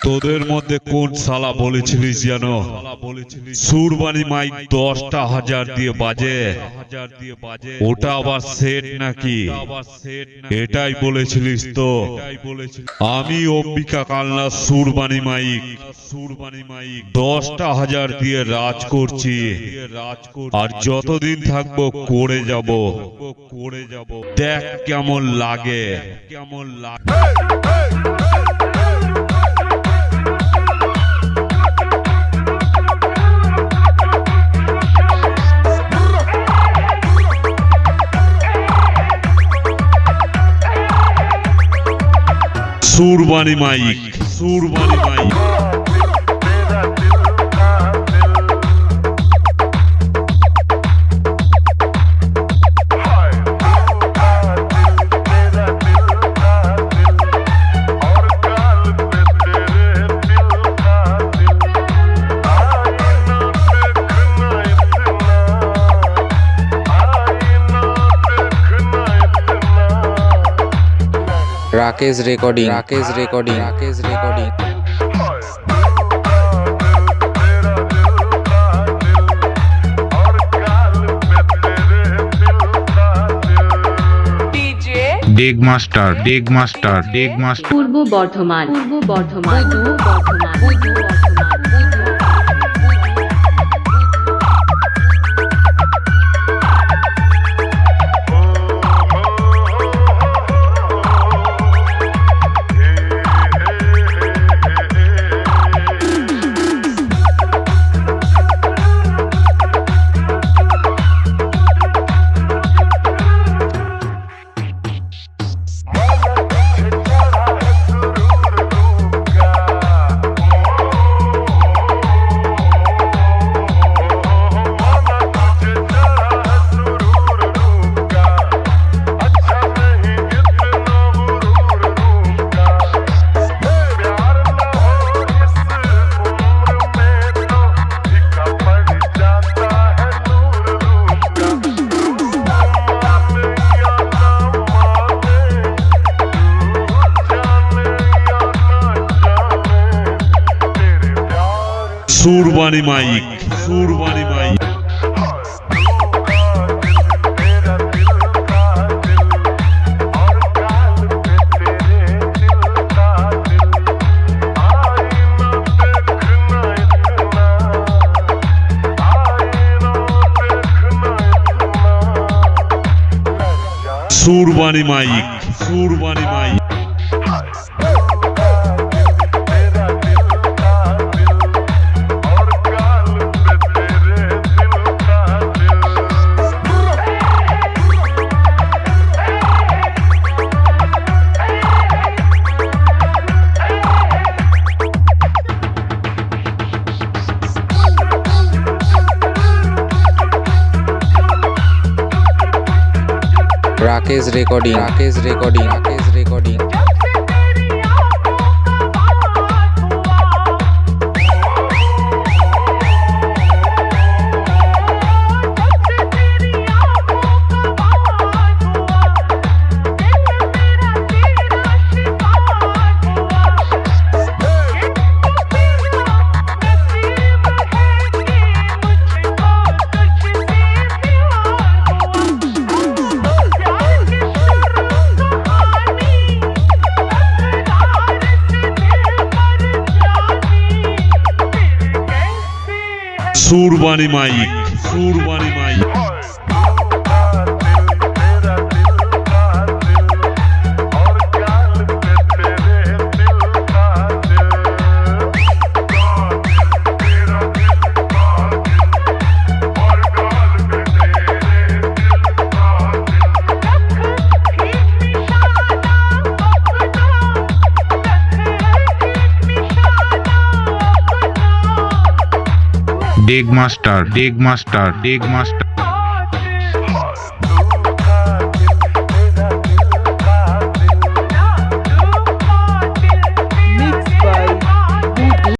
তোদের মধ্যে কোন শালা বলেছিলিস যেন সুরবানি মাইক 10টা হাজার দিয়ে বাজে, ওটা আবার সেট নাকি? এটাই বলেছিলিস তো? আমি অম্বিকা কালনা সুরবানি মাইক 10টা হাজার দিয়ে রাজ করছি, আর যতদিন থাকবো করে যাব। দেখ কেমন লাগে। সুরবানি মাইক। राकेश रिकॉर्डिंग। डेग मास्टर পূর্ব Bardhaman. Surbani mic. Surbani mic. Rakesh recording. Surbani mic. डेग मास्टर